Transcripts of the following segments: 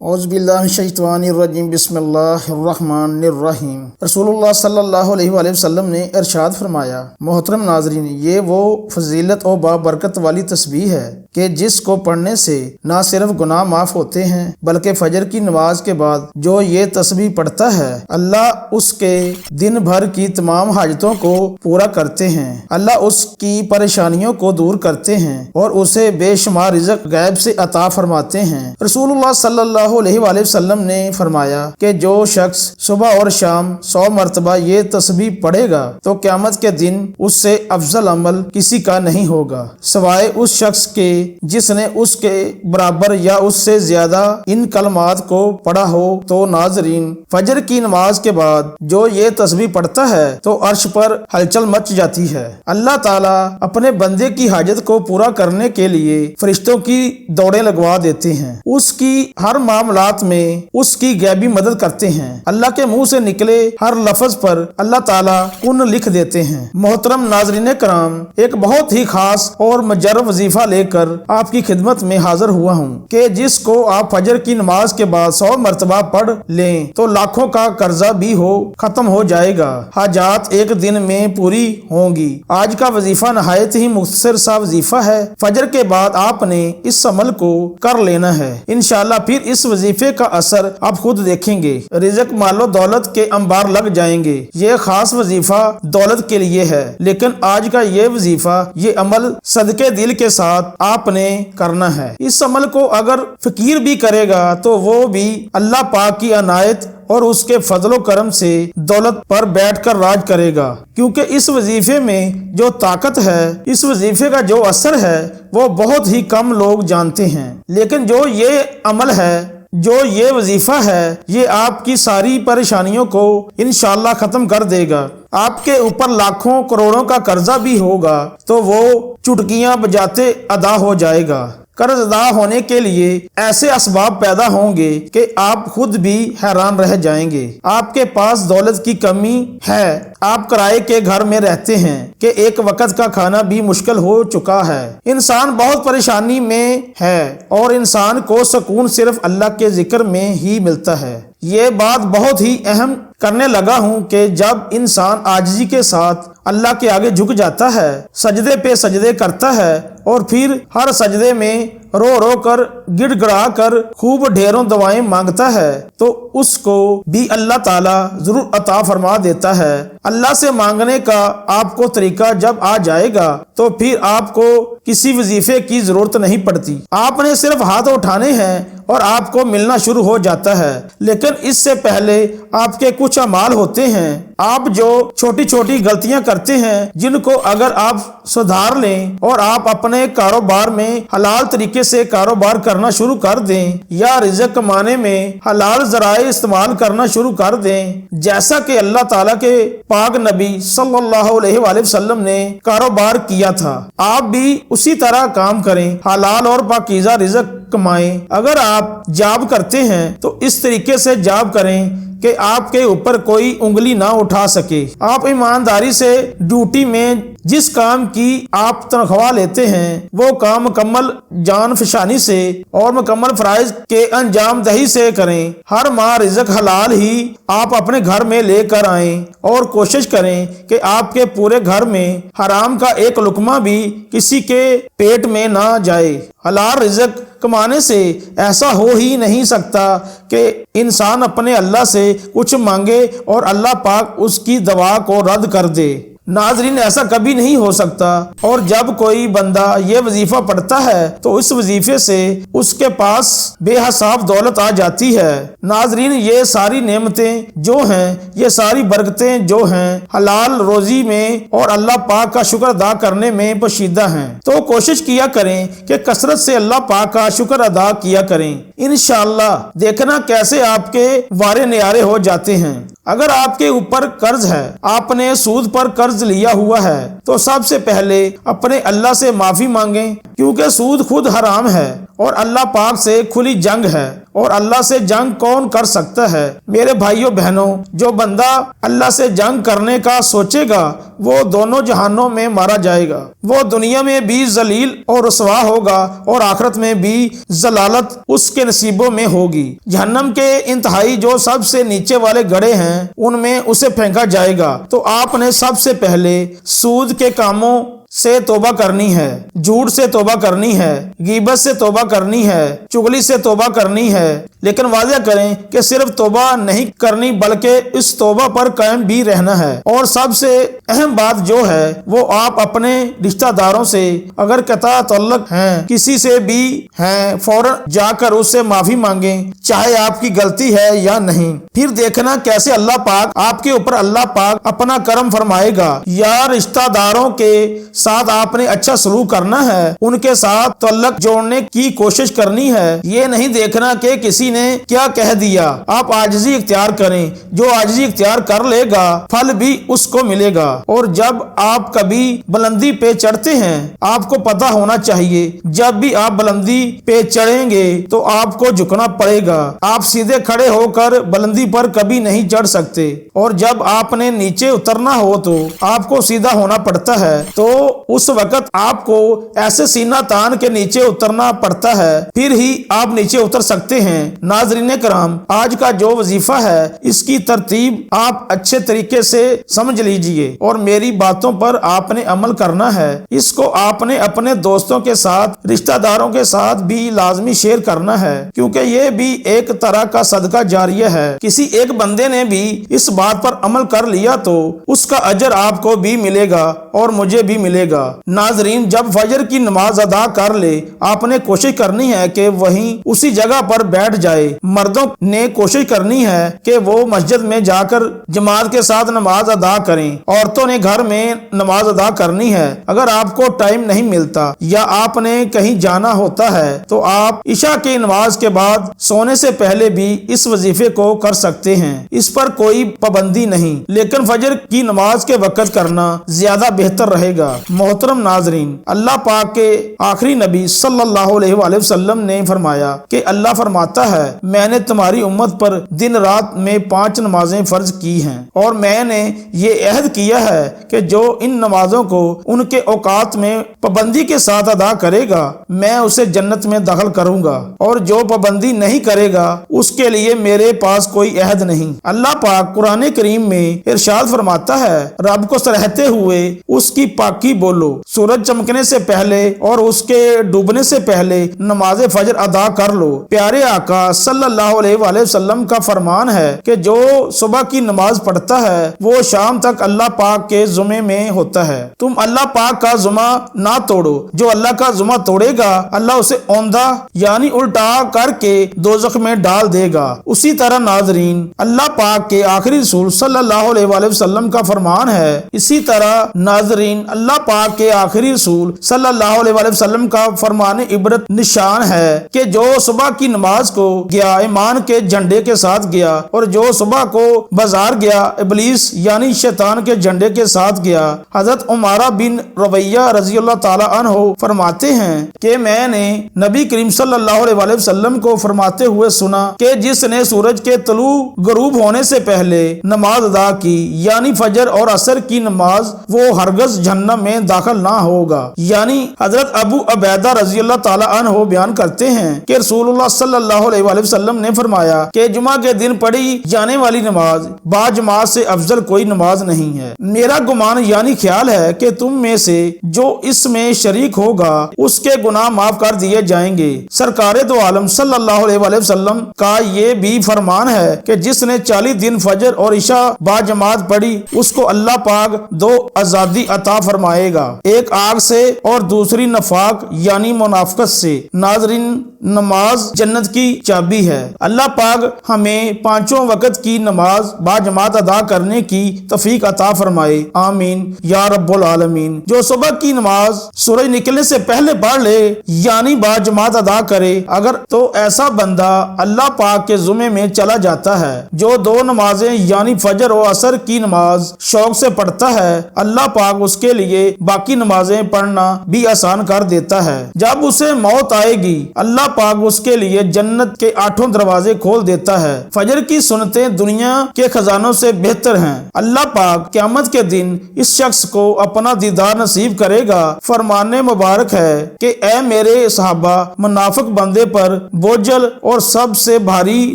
اعوذ باللہ من الشیطان الرجیم بسم اللہ الرحمن الرحیم۔ رسول اللہ صلی اللہ علیہ وآلہ وسلم نے ارشاد فرمایا، محترم ناظرین، یہ وہ فضیلت و بابرکت والی تسبیح ہے کہ جس کو پڑھنے سے نہ صرف گناہ معاف ہوتے ہیں بلکہ فجر کی نماز کے بعد جو یہ تسبیح پڑھتا ہے اللہ اس کے دن بھر کی تمام حاجتوں کو پورا کرتے ہیں، اللہ اس کی پریشانیوں کو دور کرتے ہیں اور اسے بے شمار رزق غیب سے عطا فرماتے ہیں۔ رسول اللہ صلی اللہ علیہ وآلہ وسلم نے فرمایا کہ جو شخص صبح اور شام 100 مرتبہ یہ تسبیح پڑھے گا تو قیامت کے دن اس سے افضل عمل کسی کا نہیں ہوگا سوائے اس شخص کے جس نے اس کے برابر یا اس سے زیادہ ان کلمات کو پڑھا ہو۔ تو ناظرین، فجر کی نماز کے بعد جو یہ تسبیح پڑھتا ہے تو عرش پر ہلچل مچ جاتی ہے۔ اللہ تعالیٰ اپنے بندے کی حاجت کو پورا کرنے کے لیے فرشتوں کی دوڑیں لگوا دیتے ہیں، اس کی ہر معاملات میں اس کی غیبی مدد کرتے ہیں، اللہ کے منہ سے نکلے ہر لفظ پر اللہ تعالیٰ کن لکھ دیتے ہیں۔ محترم ناظرین کرام، ایک بہت ہی خاص اور مجرب وظیفہ لے کر آپ کی خدمت میں حاضر ہوا ہوں کہ جس کو آپ فجر کی نماز کے بعد 100 مرتبہ پڑھ لیں تو لاکھوں کا قرضہ بھی ختم ہو جائے گا، حاجات ایک دن میں پوری ہوں گی۔ آج کا وظیفہ نہایت ہی مختصر سا وظیفہ ہے، فجر کے بعد آپ نے اس عمل کو کر لینا ہے، انشاءاللہ پھر اس وظیفے کا اثر آپ خود دیکھیں گے، رزق مال و دولت کے انبار لگ جائیں گے۔ یہ خاص وظیفہ دولت کے لیے ہے، لیکن آج کا یہ وظیفہ، یہ عمل صدقے دل کے ساتھ آپ نے کرنا ہے۔ اس عمل کو اگر فقیر بھی کرے گا تو وہ بھی اللہ پاک کی عنایت اور اس کے فضل و کرم سے دولت پر بیٹھ کر راج کرے گا، کیونکہ اس وظیفے میں جو طاقت ہے، اس وظیفے کا جو اثر ہے وہ بہت ہی کم لوگ جانتے ہیں، لیکن جو یہ عمل ہے، جو یہ وظیفہ ہے، یہ آپ کی ساری پریشانیوں کو انشاءاللہ ختم کر دے گا۔ آپ کے اوپر لاکھوں کروڑوں کا قرضہ بھی ہوگا تو وہ چٹکیاں بجاتے ادا ہو جائے گا۔ قرض ادا ہونے کے لیے ایسے اسباب پیدا ہوں گے کہ آپ خود بھی حیران رہ جائیں گے۔ آپ کے پاس دولت کی کمی ہے، آپ کرائے کے گھر میں رہتے ہیں کہ ایک وقت کا کھانا بھی مشکل ہو چکا ہے، انسان بہت پریشانی میں ہے اور انسان کو سکون صرف اللہ کے ذکر میں ہی ملتا ہے۔ یہ بات بہت ہی اہم کرنے لگا ہوں کہ جب انسان عاجزی کے ساتھ اللہ کے آگے جھک جاتا ہے، سجدے پہ سجدے کرتا ہے اور پھر ہر سجدے میں رو رو کر گڑ گڑا کر خوب ڈھیروں دعائیں مانگتا ہے تو اس کو بھی اللہ تعالیٰ ضرور عطا فرما دیتا ہے۔ اللہ سے مانگنے کا آپ کو طریقہ جب آ جائے گا تو پھر آپ کو کسی وظیفے کی ضرورت نہیں پڑتی، آپ نے صرف ہاتھ اٹھانے ہیں اور آپ کو ملنا شروع ہو جاتا ہے۔ لیکن اس سے پہلے آپ کے کچھ اعمال ہوتے ہیں، آپ جو چھوٹی چھوٹی غلطیاں کرتے ہیں جن کو اگر آپ سدھار لیں اور آپ اپنے کاروبار میں حلال طریقے سے کاروبار کرنا شروع کر دیں یا رزق کمانے میں حلال ذرائع استعمال کرنا شروع کر دیں، جیسا کہ اللہ تعالیٰ کے پاک نبی صلی اللہ علیہ وآلہ وسلم نے کاروبار کیا تھا، آپ بھی اسی طرح کام کریں، حلال اور پاکیزہ رزق کمائیں۔ اگر آپ جاب کرتے ہیں تو اس طریقے سے جاب کریں کہ آپ کے اوپر کوئی انگلی نہ اٹھا سکے، آپ ایمانداری سے ڈیوٹی میں جس کام کی آپ تنخواہ لیتے ہیں وہ کام مکمل جان فشانی سے اور مکمل فرائض کے انجام دہی سے کریں۔ ہر ماہ رزق حلال ہی آپ اپنے گھر میں لے کر آئیں اور کوشش کریں کہ آپ کے پورے گھر میں حرام کا ایک لقمہ بھی کسی کے پیٹ میں نہ جائے۔ حلال رزق کمانے سے ایسا ہو ہی نہیں سکتا کہ انسان اپنے اللہ سے کچھ مانگے اور اللہ پاک اس کی دعا کو رد کر دے۔ ناظرین، ایسا کبھی نہیں ہو سکتا، اور جب کوئی بندہ یہ وظیفہ پڑھتا ہے تو اس وظیفے سے اس کے پاس بے حساب دولت آ جاتی ہے۔ ناظرین، یہ ساری نعمتیں جو ہیں، یہ ساری برکتیں جو ہیں، حلال روزی میں اور اللہ پاک کا شکر ادا کرنے میں پوشیدہ ہیں، تو کوشش کیا کریں کہ کثرت سے اللہ پاک کا شکر ادا کیا کریں۔ انشاءاللہ دیکھنا کیسے آپ کے وارے نیارے ہو جاتے ہیں۔ اگر آپ کے اوپر قرض ہے، آپ نے سود پر قرض لیا ہوا ہے، تو سب سے پہلے اپنے اللہ سے معافی مانگیں، کیونکہ سود خود حرام ہے اور اللہ پاک سے کھلی جنگ ہے، اور اللہ سے جنگ کون کر سکتا ہے؟ میرے بھائیوں بہنوں، جو بندہ اللہ سے جنگ کرنے کا سوچے گا وہ دونوں جہانوں میں مارا جائے گا، وہ دنیا میں بھی ذلیل اور رسوا ہوگا اور آخرت میں بھی ضلالت اس کے نصیبوں میں ہوگی۔ جہنم کے انتہائی جو سب سے نیچے والے گڑھے ہیں ان میں اسے پھینکا جائے گا۔ تو آپ نے سب سے پہلے سود کے کاموں سے توبہ کرنی ہے، جھوٹ سے توبہ کرنی ہے، غیبت سے توبہ کرنی ہے، چغلی سے توبہ کرنی ہے، لیکن واضح کریں کہ صرف توبہ نہیں کرنی بلکہ اس توبہ پر قائم بھی رہنا ہے۔ اور سب سے اہم بات جو ہے وہ آپ اپنے رشتہ داروں سے اگر قطع تعلق ہیں، کسی سے بھی ہیں، فوراً جا کر اس سے معافی مانگیں، چاہے آپ کی غلطی ہے یا نہیں۔ پھر دیکھنا کیسے اللہ پاک آپ کے اوپر اللہ پاک اپنا کرم فرمائے گا۔ یا رشتہ داروں کے ساتھ آپ نے اچھا سلوک کرنا ہے، ان کے ساتھ تعلق جوڑنے کی کوشش کرنی ہے، یہ نہیں دیکھنا کہ کسی نے کیا کہہ دیا۔ آپ عاجزی اختیار کریں، جو عاجزی اختیار کر لے گا پھل بھی اس کو ملے گا۔ اور جب آپ کبھی بلندی پہ چڑھتے ہیں آپ کو پتہ ہونا چاہیے جب بھی آپ بلندی پہ چڑھیں گے تو آپ کو جھکنا پڑے گا، آپ سیدھے کھڑے ہو کر بلندی پر کبھی نہیں چڑھ سکتے، اور جب آپ نے نیچے اترنا ہو تو آپ کو سیدھا ہونا پڑتا ہے، تو اس وقت آپ کو ایسے سینہ تان کے نیچے اترنا پڑتا ہے، پھر ہی آپ نیچے اتر سکتے ہیں۔ ناظرین کرام، آج کا جو وظیفہ ہے اس کی ترتیب آپ اچھے طریقے سے سمجھ لیجئے اور میری باتوں پر آپ نے عمل کرنا ہے۔ اس کو آپ نے اپنے دوستوں کے ساتھ، رشتہ داروں کے ساتھ بھی لازمی شیئر کرنا ہے، کیونکہ یہ بھی ایک طرح کا صدقہ جاریہ ہے۔ کسی ایک بندے نے بھی اس بات پر عمل کر لیا تو اس کا اجر آپ کو بھی ملے گا اور مجھے بھی ملے گا۔ ناظرین، جب فجر کی نماز ادا کر لے آپ نے کوشش کرنی ہے کہ وہیں اسی جگہ پر بیٹھ جائے۔ مردوں نے کوشش کرنی ہے کہ وہ مسجد میں جا کر جماعت کے ساتھ نماز ادا کریں، عورتوں نے گھر میں نماز ادا کرنی ہے۔ اگر آپ کو ٹائم نہیں ملتا یا آپ نے کہیں جانا ہوتا ہے تو آپ عشاء کی نماز کے بعد سونے سے پہلے بھی اس وظیفے کو کر سکتے ہیں، اس پر کوئی پابندی نہیں، لیکن فجر کی نماز کے وقت کرنا زیادہ بہتر رہے گا۔ محترم ناظرین، اللہ پاک کے آخری نبی صلی اللہ علیہ وآلہ وسلم نے فرمایا کہ اللہ فرماتا ہے میں نے تمہاری امت پر دن رات میں 5 نمازیں فرض کی ہیں، اور میں نے یہ عہد کیا ہے کہ جو ان نمازوں کو ان کے اوقات میں پابندی کے ساتھ ادا کرے گا میں اسے جنت میں داخل کروں گا، اور جو پابندی نہیں کرے گا اس کے لیے میرے پاس کوئی عہد نہیں۔ اللہ پاک قرآن کریم میں ارشاد فرماتا ہے رب کو سراہتے ہوئے اس کی پاکی بولو، سورج چمکنے سے پہلے اور اس کے ڈوبنے سے پہلے نماز فجر ادا کر لو۔ پیارے آقا صلی اللہ علیہ وآلہ وسلم کا فرمان ہے کہ جو صبح کی نماز پڑھتا ہے وہ شام تک اللہ پاک کے ذمے میں ہوتا ہے۔ تم اللہ پاک کا ذمہ نہ توڑو، جو اللہ کا ذمہ توڑے گا اللہ اسے اوندھا یعنی الٹا کر کے دوزخ میں ڈال دے گا۔ اسی طرح ناظرین، اللہ پاک کے آخری رسول صلی اللہ علیہ وآلہ وسلم کا فرمان ہے، اسی طرح ناظرین اللہ پاک کے آخری رسول صلی اللہ علیہ وآلہ وسلم کا فرمان عبرت نشان ہے کہ جو صبح کی نماز کو گیا ایمان کے جھنڈے کے ساتھ گیا، اور جو صبح کو بازار گیا ابلیس یعنی شیطان کے جھنڈے کے ساتھ گیا۔ حضرت عمارہ بن ربیہ رضی اللہ تعالی عنہ فرماتے ہیں کہ میں نے نبی کریم صلی اللہ علیہ وآلہ وسلم کو فرماتے ہوئے سنا کہ جس نے سورج کے طلوع غروب ہونے سے پہلے نماز ادا کی یعنی فجر اور عصر کی نماز وہ ہرگز جہنم میں داخل نہ ہوگا۔ یعنی حضرت ابو عبیدہ رضی اللہ تعالی عنہ بیان کرتے ہیں کہ رسول اللہ صلی اللہ علیہ وآلہ وسلم نے فرمایا کہ جمعہ کے دن پڑھی جانے والی نماز با جماعت سے افضل کوئی نماز نہیں ہے۔ میرا گمان یعنی خیال ہے کہ تم میں سے جو اس میں شریک ہوگا اس کے گناہ معاف کر دیے جائیں گے۔ سرکار دو عالم صلی اللہ علیہ وآلہ وسلم کا یہ بھی فرمان ہے کہ جس نے 40 دن فجر اور عشاء با جماعت پڑھی اس کو اللہ پاک 2 آزادی عطا فرمائے فرمائے گا، ایک آگ سے اور دوسری نفاق یعنی منافقت سے۔ ناظرین، نماز جنت کی چابی ہے۔ اللہ پاک ہمیں پانچوں وقت کی نماز باجماعت ادا کرنے کی توفیق عطا فرمائے، آمین یا رب العالمین۔ جو صبح کی نماز سورج نکلنے سے پہلے پڑھ لے یعنی باجماعت ادا کرے، اگر تو ایسا بندہ اللہ پاک کے ذمے میں چلا جاتا ہے۔ جو دو نمازیں یعنی فجر و عصر کی نماز شوق سے پڑھتا ہے، اللہ پاک اس کے لیے باقی نمازیں پڑھنا بھی آسان کر دیتا ہے۔ جب اسے موت آئے گی، اللہ پاک اس کے لیے جنت کے 8 دروازے کھول دیتا ہے۔ فجر کی سنتیں دنیا کے خزانوں سے بہتر ہیں۔ اللہ پاک قیامت کے دن اس شخص کو اپنا دیدار نصیب کرے گا۔ فرمان مبارک ہے کہ اے میرے صحابہ، منافق بندے پر بوجھل اور سب سے بھاری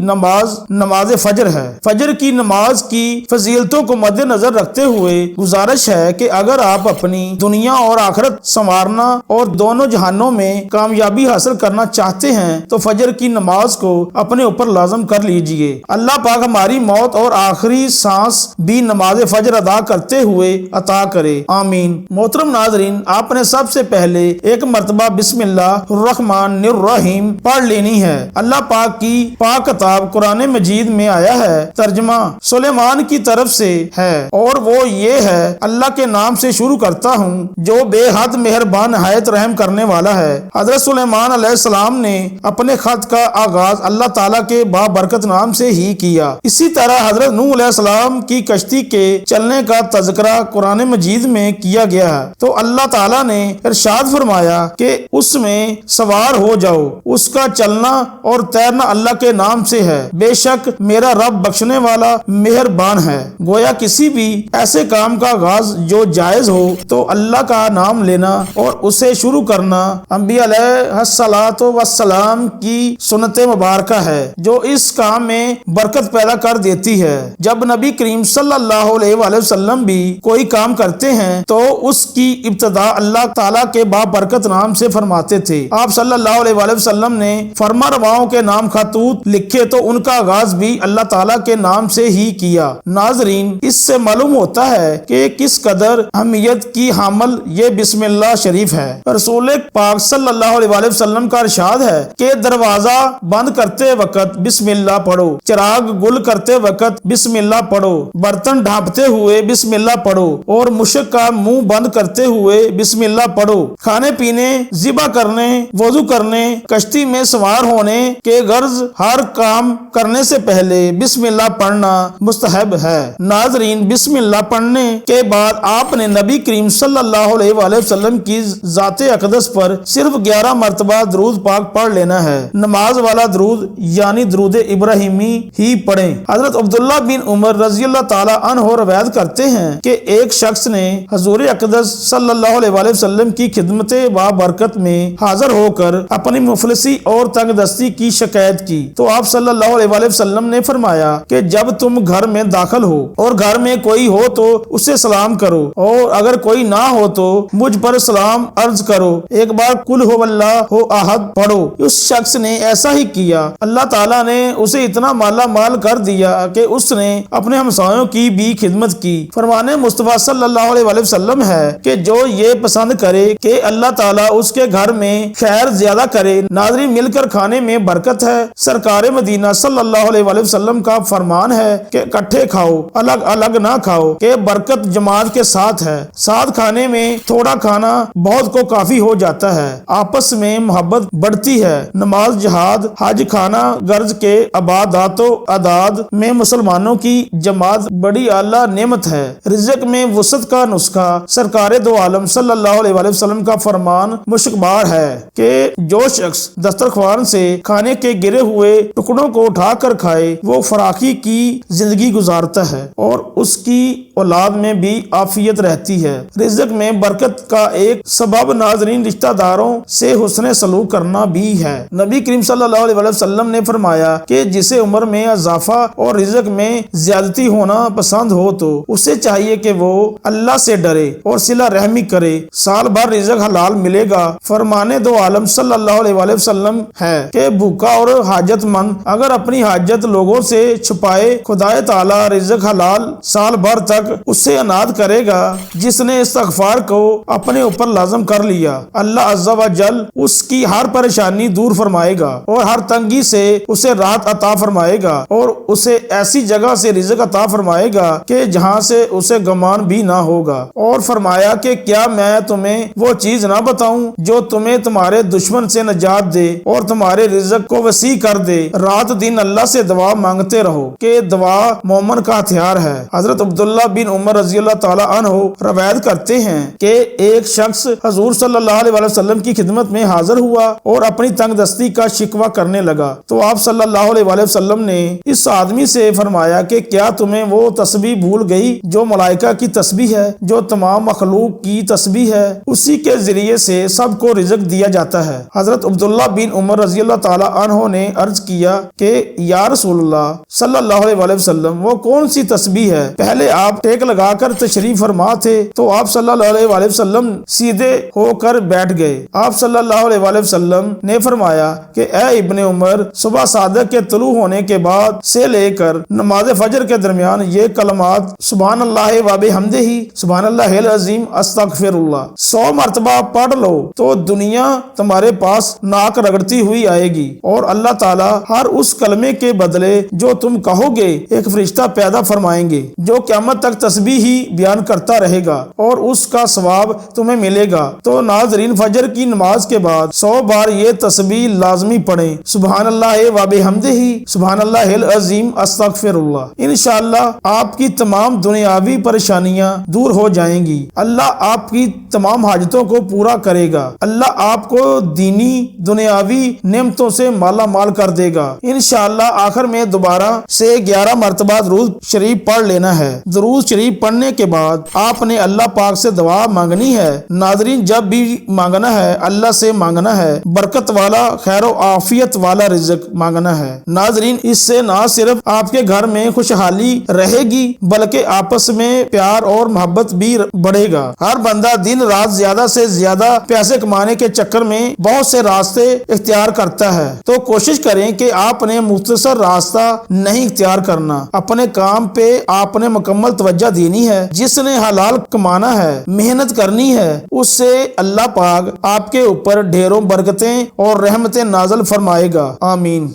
نماز فجر ہے۔ فجر کی نماز کی فضیلتوں کو مد نظر رکھتے ہوئے گزارش ہے کہ اگر آپ اپنی دنیا اور آخرت سنوارنا اور دونوں جہانوں میں کامیابی حاصل کرنا چاہتے ہیں تو فجر کی نماز کو اپنے اوپر لازم کر لیجئے۔ اللہ پاک ہماری موت اور آخری سانس بھی نماز فجر ادا کرتے ہوئے عطا کرے، آمین۔ محترم ناظرین، آپ نے سب سے پہلے ایک مرتبہ بسم اللہ الرحمن الرحیم پڑھ لینی ہے۔ اللہ پاک کی پاک کتاب قرآن مجید میں آیا ہے، ترجمہ سلیمان کی طرف سے ہے اور وہ یہ ہے، اللہ کے نام سے شروع کرتا ہوں جو بے حد مہربان نہایت رحم کرنے والا ہے۔ حضرت سلیمان علیہ السلام نے اپنے خط کا آغاز اللہ تعالیٰ کے بابرکت نام سے ہی کیا۔ اسی طرح حضرت نوح علیہ السلام کی کشتی کے چلنے کا تذکرہ قرآن مجید میں کیا گیا ہے تو اللہ تعالیٰ نے ارشاد فرمایا کہ اس میں سوار ہو جاؤ، اس کا چلنا اور تیرنا اللہ کے نام سے ہے، بے شک میرا رب بخشنے والا مہربان ہے۔ گویا کسی بھی ایسے کام کا آغاز جو جائز ہو تو اللہ کا نام لینا اور اسے شروع کرنا انبیاء علیہ الصلاۃ والسلام کی سنت مبارکہ ہے جو اس کام میں برکت پیدا کر دیتی ہے۔ جب نبی کریم صلی اللہ علیہ وآلہ وسلم بھی کوئی کام کرتے ہیں تو اس کی ابتدا اللہ تعالیٰ کے بابرکت نام سے فرماتے تھے۔ آپ صلی اللہ علیہ وآلہ وسلم نے فرما رواؤں کے نام خطوط لکھے تو ان کا آغاز بھی اللہ تعالیٰ کے نام سے ہی کیا۔ ناظرین، اس سے معلوم ہوتا ہے کہ کس قدر اہمیت کی حامل یہ بسم اللہ شریف ہے۔ رسول پاک صلی اللہ علیہ وآلہ وسلم کا ارشاد ہے کہ دروازہ بند کرتے وقت بسم اللہ پڑھو، چراغ گل کرتے وقت بسم اللہ پڑھو، برتن ڈھانپتے ہوئے بسم اللہ پڑھو اور مشک کا منہ بند کرتے ہوئے بسم اللہ پڑھو۔ کھانے پینے، ذبح کرنے، وضو کرنے، کشتی میں سوار ہونے کے غرض ہر کام کرنے سے پہلے بسم اللہ پڑھنا مستحب ہے۔ ناظرین، بسم اللہ پڑھنے کے بعد آپ نے نبی کریم صلی اللہ علیہ وآلہ وسلم کی ذات اقدس پر صرف 11 مرتبہ درود پاک پڑھ لینا ہے۔ نماز والا درود یعنی درود ابراہیمی ہی پڑھیں۔ حضرت عبداللہ بن عمر رضی اللہ تعالی عنہ روایت کرتے ہیں کہ ایک شخص نے حضور اقدس صلی اللہ علیہ وآلہ وسلم کی خدمت بابرکت میں حاضر ہو کر اپنی مفلسی اور تنگ دستی کی شکایت کی تو آپ صلی اللہ علیہ وآلہ وسلم نے فرمایا کہ جب تم گھر میں داخل ہو اور گھر میں کوئی ہو تو اسے سلام کرو اور اگر کوئی نہ ہو تو مجھ پر سلام عرض کرو، ایک بار قل هو اللہ احد پڑھو۔ اس شخص نے ایسا ہی کیا، اللہ تعالیٰ نے اسے اتنا مالا مال کر دیا کہ اس نے اپنے ہمسایوں کی بھی خدمت کی۔ فرمان مصطفیٰ صلی اللہ علیہ وآلہ وسلم ہے کہ جو یہ پسند کرے کہ اللہ تعالیٰ اس کے گھر میں خیر زیادہ کرے، ناظرین مل کر کھانے میں برکت ہے۔ سرکار مدینہ صلی اللہ علیہ وآلہ وسلم کا فرمان ہے کہ اکٹھے کھاؤ، الگ الگ نہ کھاؤ، کہ برکت جماعت کے ساتھ ہے۔ ساتھ کھانے میں تھوڑا کھانا بہت کو کافی ہو جاتا ہے، آپس میں محبت بڑھتی ہے۔ نماز، جہاد، حج، کھانا غرض کے عبادات و اعداد میں مسلمانوں کی جماعت بڑی اعلیٰ نعمت ہے۔ رزق میں وسعت کا نسخہ سرکار دو عالم صلی اللہ علیہ وآلہ وسلم کا فرمان مشکبار ہے کہ جو شخص دسترخوان سے کھانے کے گرے ہوئے ٹکڑوں کو اٹھا کر کھائے وہ فراخی کی زندگی گزارتا ہے اور اس کی اولاد میں بھی عافیت رہتی ہے۔ رزق میں برکت کا ایک سبب ناظرین رشتہ داروں سے حسن سلوک کرنا بھی ہے۔ نبی کریم صلی اللہ علیہ وسلم نے فرمایا کہ جسے عمر میں اضافہ اور رزق میں زیادتی ہونا پسند ہو تو اسے چاہیے کہ وہ اللہ سے ڈرے اور صلہ رحمی کرے، سال بھر رزق حلال ملے گا۔ فرمان دو عالم صلی اللہ علیہ وسلم ہے کہ بھوکا اور حاجت مند اگر اپنی حاجت لوگوں سے چھپائے خدا تعالی رزق حلال سال بھر تک اس سے عنایت کرے گا۔ جس نے اس استغفار کو اپنے اوپر لازم کر لیا، اللہ عز و جل اس کی ہر پریشانی دور فرمائے گا اور ہر تنگی سے اسے راحت عطا فرمائے گا اور اسے ایسی جگہ سے رزق عطا فرمائے گا کہ جہاں سے اسے گمان بھی نہ ہوگا۔ اور فرمایا کہ کیا میں تمہیں وہ چیز نہ بتاؤں جو تمہیں تمہارے دشمن سے نجات دے اور تمہارے رزق کو وسیع کر دے۔ رات دن اللہ سے دعا مانگتے رہو کہ دعا مومن کا ہتھیار ہے۔ حضرت عبداللہ بن عمر رضی اللہ تعالی عنہ روایت کرتے ہیں کہ ایک شخص حضور صلی اللہ علیہ وسلم کی خدمت میں حاضر ہوا اور اپنی تنگ دستی کا شکوہ کرنے لگا، تو آپ صلی اللہ علیہ وسلم نے اس آدمی سے فرمایا کہ کیا تمہیں وہ تسبیح بھول گئی جو ملائکہ کی تسبیح ہے، جو تمام مخلوق کی تسبیح ہے، اسی کے ذریعے سے سب کو رزق دیا جاتا ہے۔ حضرت عبداللہ بن عمر رضی اللہ تعالی عنہ نے عرض کیا کہ یا رسول اللہ صلی اللہ علیہ وسلم، وہ کون سی تسبیح ہے؟ پہلے آپ ٹیک لگا کر تشریف فرما تھے تو آپ صلی اللہ علیہ وسلم سیدھے ہو کر بیٹھ گئے۔ آپ صلی اللہ علیہ وسلم نے فرمایا کہ اے ابن عمر، صبح صادق کے طلوع ہونے کے بعد سے لے کر نماز فجر کے درمیان یہ کلمات سبحان اللہ و بحمدہ سبحان اللہ العظیم استغفر اللہ 100 مرتبہ پڑھ لو تو دنیا تمہارے پاس ناک رگڑتی ہوئی آئے گی، اور اللہ تعالیٰ ہر اس کلمے کے بدلے جو تم کہو گے ایک فرشتہ پیدا فرمائیں گے جو قیامت تک تسبیح ہی بیان کرتا رہے گا اور اس کا ثواب تمہیں ملے گا۔ تو ناظرین، فجر کی نماز کے بعد 100 بار یہ تسبیح لازمی پڑھیں، سبحان اللہ و بحمدہ سبحان اللہ العظیم استغفر اللہ۔ انشاءاللہ آپ کی تمام دنیاوی پریشانیاں دور ہو جائیں گی، اللہ آپ کی تمام حاجتوں کو پورا کرے گا، اللہ آپ کو دینی دنیاوی نعمتوں سے مالا مال کر دے گا۔ انشاءاللہ آخر میں دوبارہ سے 11 مرتبہ درود شریف پڑھ لینا ہے۔ درود شریف پڑھنے کے بعد آپ نے اللہ پاک سے دعا مانگنی ہے۔ ناظرین، جب بھی مانگنا ہے اللہ سے مانگنا ہے، برکت والا خیر و عافیت والا رزق مانگنا ہے۔ ناظرین، اس سے نہ صرف آپ کے گھر میں خوشحالی رہے گی بلکہ آپس میں پیار اور محبت بھی بڑھے گا۔ ہر بندہ دن رات زیادہ سے زیادہ پیسے کمانے کے چکر میں بہت سے راستے اختیار کرتا ہے، تو کوشش کریں کہ آپ نے مختصر راستہ نہیں اختیار کرنا۔ اپنے کام پہ آپ نے مکمل توجہ دینی ہے۔ جس نے حلال کمانا ہے، محنت کرنی ہے، اس سے اللہ پاک آپ کے اوپر ڈھیروں برکتیں اور رحمتیں نازل فرمائے گا۔ آمین۔